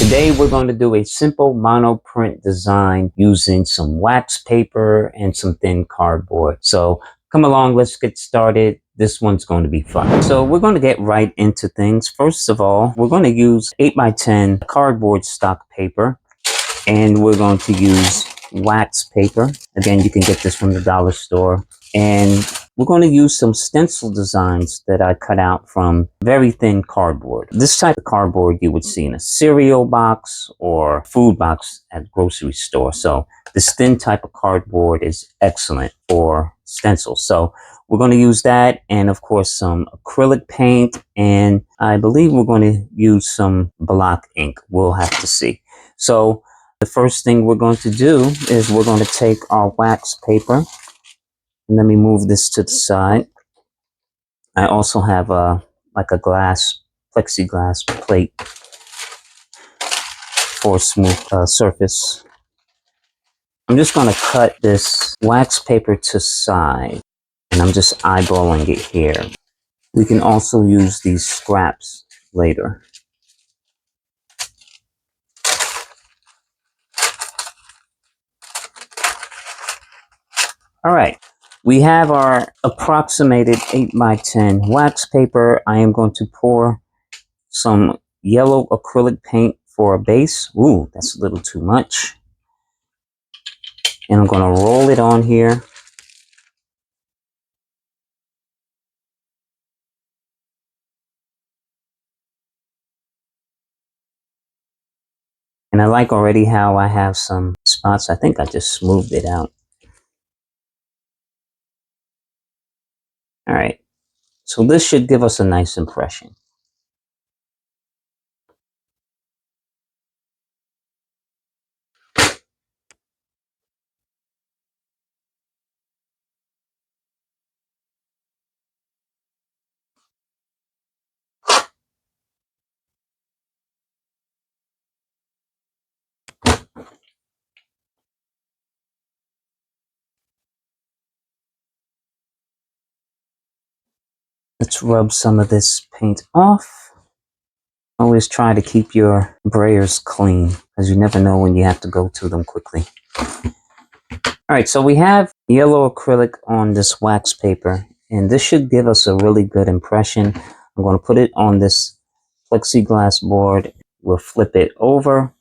Today we're going to do a simple monoprint design using some wax paper and some thin cardboard. So come along, let's get started. This one's going to be fun. So we're going to get right into things. First of all, we're going to use 8x10 cardboard stock paper, and we're going to use wax paper. Again, you can get this from the dollar store. And we're going to use some stencil designs that I cut out from very thin cardboard. This type of cardboard you would see in a cereal box or food box at a grocery store. So this thin type of cardboard is excellent for stencils. So we're going to use that, and of course some acrylic paint, and I believe we're going to use some block ink. We'll have to see. So the first thing we're going to do is we're going to take our wax paper. Let me move this to the side. I also have like a plexiglass plate for a smooth surface. I'm just going to cut this wax paper to size, and I'm just eyeballing it here. We can also use these scraps later. All right. We have our approximated 8x10 wax paper. I am going to pour some yellow acrylic paint for a base. Ooh, that's a little too much. And I'm going to roll it on here. And I like already how I have some spots. I think I just smoothed it out. All right. So this should give us a nice impression. Let's rub some of this paint off. Always try to keep your brayers clean, because you never know when you have to go to them quickly. All right, so we have yellow acrylic on this wax paper, and this should give us a really good impression. I'm going to put it on this plexiglass board. We'll flip it over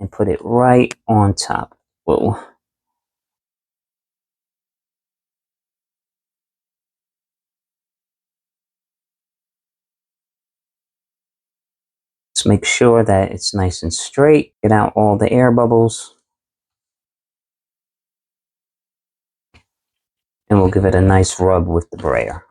and put it right on top. Whoa. Just make sure that it's nice and straight. Get out all the air bubbles. And we'll give it a nice rub with the brayer.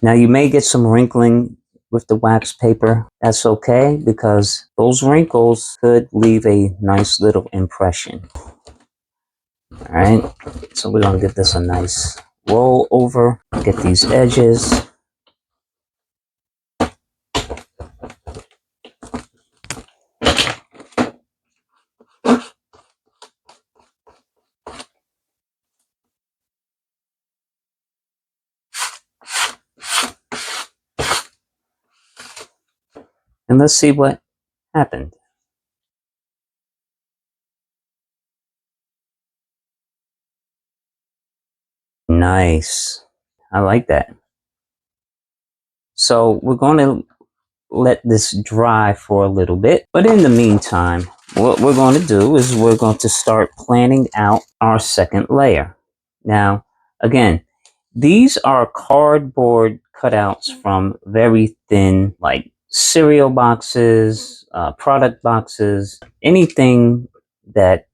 Now you may get some wrinkling with the wax paper. That's okay, because those wrinkles could leave a nice little impression. All right, so we're gonna give this a nice roll over, get these edges. And let's see what happened. Nice. I like that. So we're going to let this dry for a little bit. But in the meantime, what we're going to do is we're going to start planning out our second layer. Now, again, these are cardboard cutouts from very thin, like cereal boxes, product boxes, anything that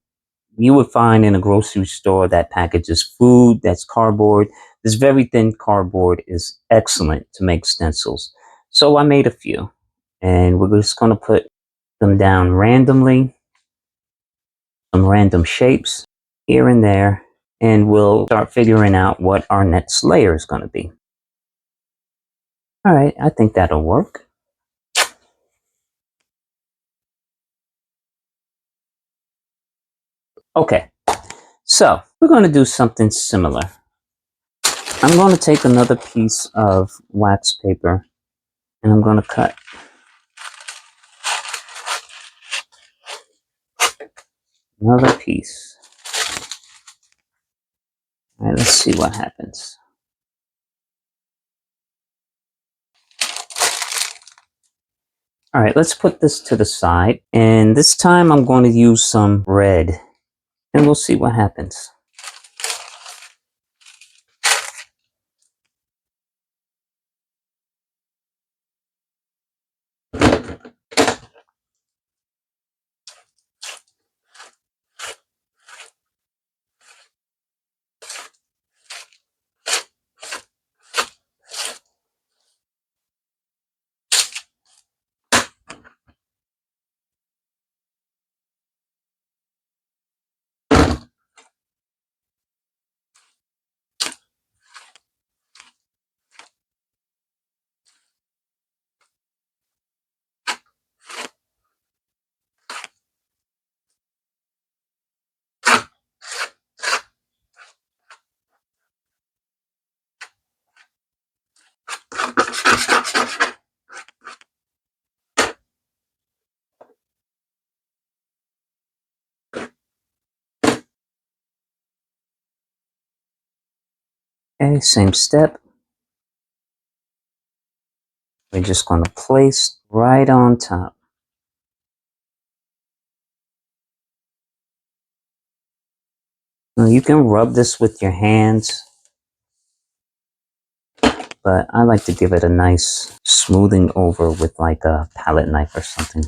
you would find in a grocery store that packages food, that's cardboard. This very thin cardboard is excellent to make stencils. So I made a few, and we're just going to put them down randomly, some random shapes here and there, and we'll start figuring out what our next layer is going to be. All right, I think that'll work. Okay, so we're going to do something similar. I'm going to take another piece of wax paper and I'm going to cut another piece. All right, let's see what happens. All right, let's put this to the side. And this time I'm going to use some red and we'll see what happens. Okay, same step. We're just going to place right on top. Now you can rub this with your hands, but I like to give it a nice smoothing over with like a palette knife or something.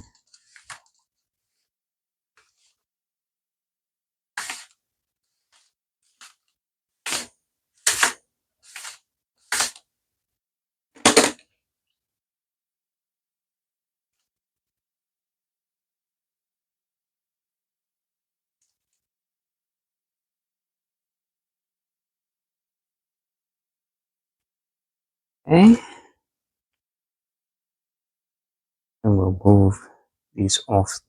Okay. And we'll move these off.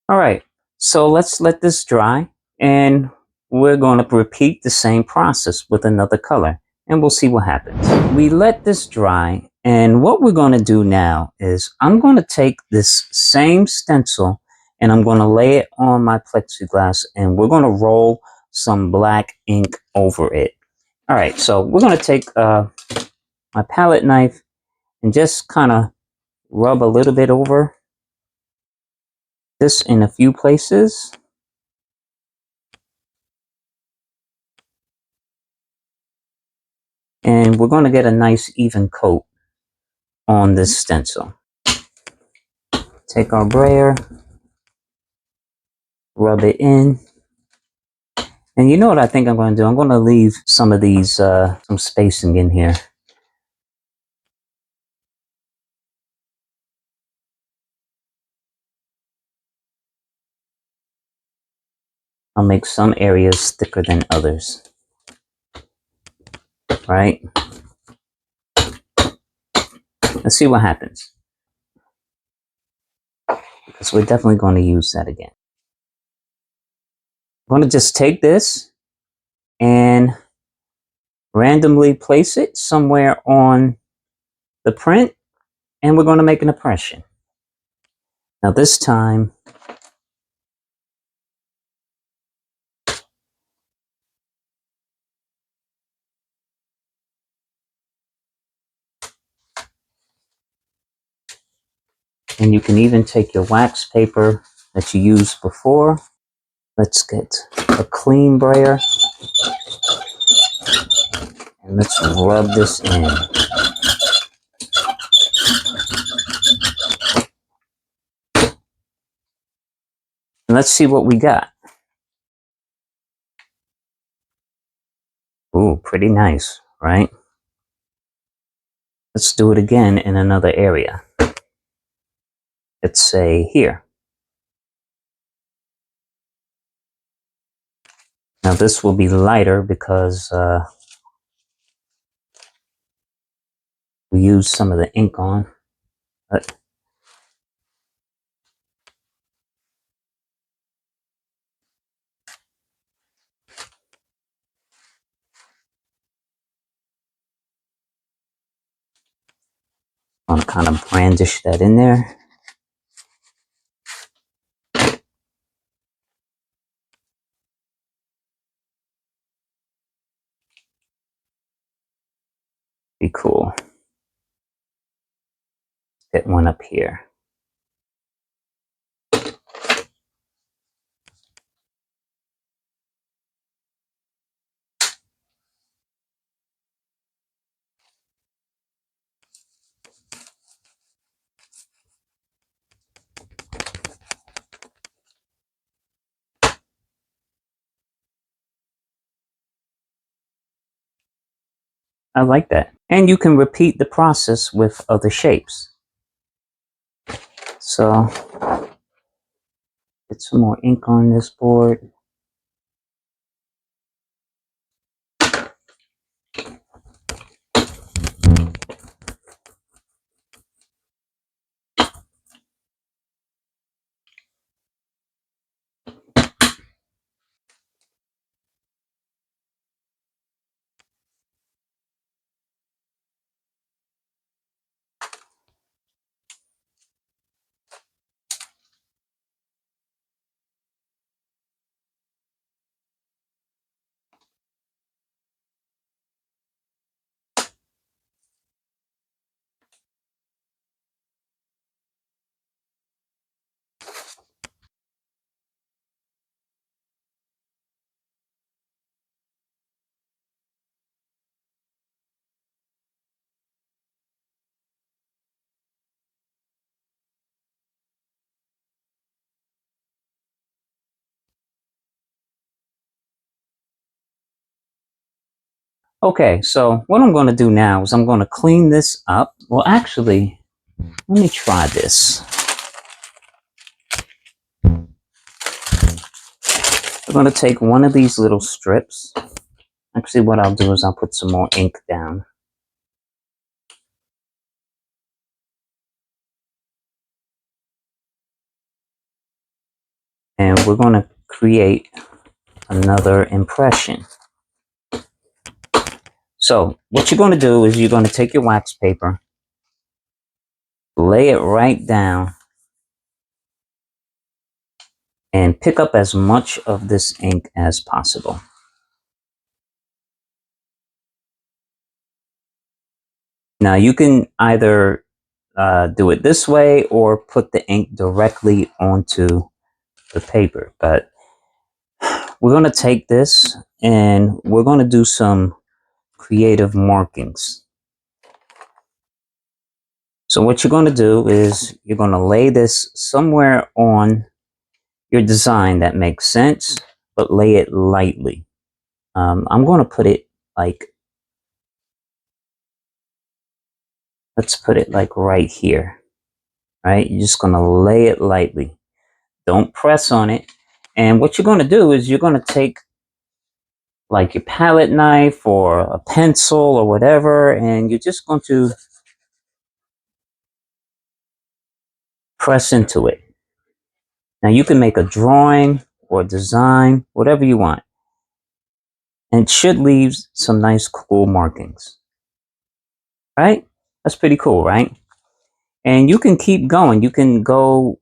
All right, so let's let this dry and we're going to repeat the same process with another color and we'll see what happens. We let this dry and what we're going to do now is I'm going to take this same stencil and I'm going to lay it on my plexiglass and we're going to roll some black ink over it. All right, so we're going to take my palette knife and just kind of rub a little bit over this in a few places. And we're going to get a nice even coat on this stencil. Take our brayer, rub it in. And you know what I think I'm going to do? I'm going to leave some of these, some spacing in here. I'll make some areas thicker than others. Right? Let's see what happens. Because we're definitely going to use that again. I'm going to just take this and randomly place it somewhere on the print. And we're going to make an impression. Now this time, and you can even take your wax paper that you used before. Let's get a clean brayer and let's rub this in. And let's see what we got. Ooh, pretty nice, right? Let's do it again in another area. let's say here. Now this will be lighter because we used some of the ink on. But I'm gonna kind of brandish that in there. Be cool. Get one up here. I like that. And you can repeat the process with other shapes. So, get some more ink on this board. Okay, so what I'm going to do now is I'm going to clean this up. Well, actually, let me try this. I'm going to take one of these little strips. Actually, what I'll do is I'll put some more ink down. And we're going to create another impression. So what you're going to do is you're going to take your wax paper, lay it right down, and pick up as much of this ink as possible. Now you can either do it this way or put the ink directly onto the paper, but we're going to take this and we're going to do some creative markings. So what you're going to do is you're going to lay this somewhere on your design that makes sense, but lay it lightly. I'm going to put it like, let's put it like right here, right? You're just going to lay it lightly. Don't press on it. And what you're going to do is you're going to take like your palette knife or a pencil or whatever, and you're just going to press into it. Now you can make a drawing or design, whatever you want. And it should leave some nice cool markings. Right? That's pretty cool, right? And you can keep going. You can go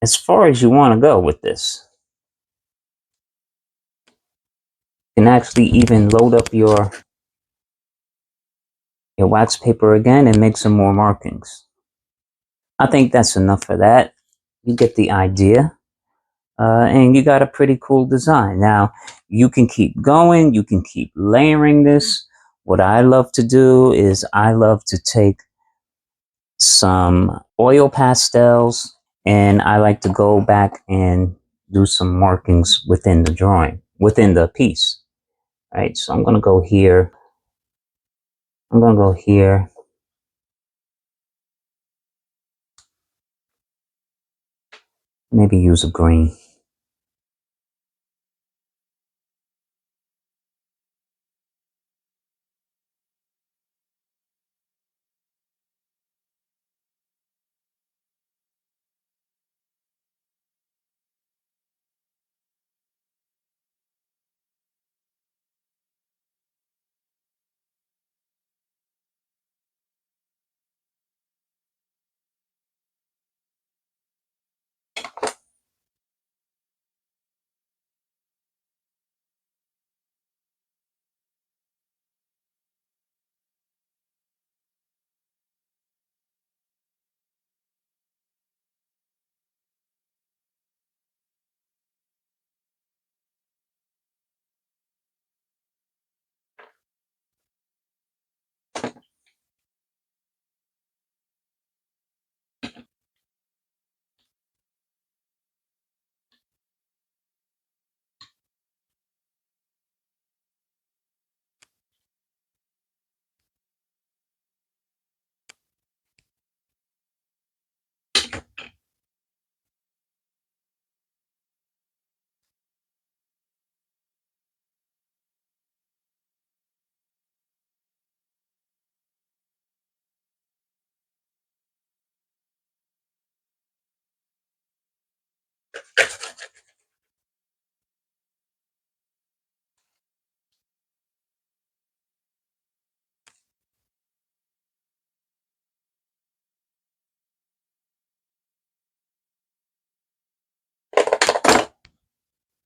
as far as you want to go with this. You can actually even load up your wax paper again and make some more markings. I think that's enough for that. You get the idea. And you got a pretty cool design. Now, you can keep going. You can keep layering this. What I love to do is I love to take some oil pastels and I like to go back and do some markings within the drawing, within the piece. All right, so I'm going to go here. I'm going to go here. Maybe use a green.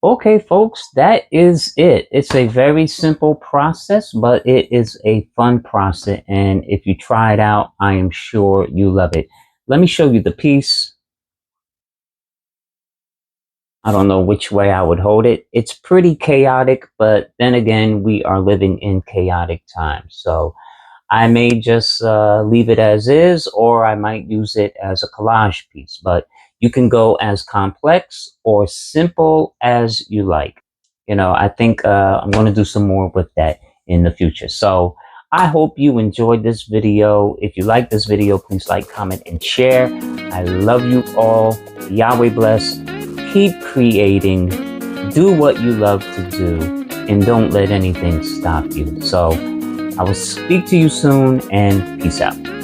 Okay, folks, that is it. It's a very simple process, but it is a fun process. And if you try it out, I am sure you love it. Let me show you the piece. I don't know which way I would hold it. It's pretty chaotic, but then again, we are living in chaotic times. So I may just leave it as is, or I might use it as a collage piece. But you can go as complex or simple as you like. You know, I think I'm going to do some more with that in the future. So I hope you enjoyed this video. If you like this video, please like, comment, and share. I love you all. Yahweh bless. Keep creating. Do what you love to do. And don't let anything stop you. So I will speak to you soon, and peace out.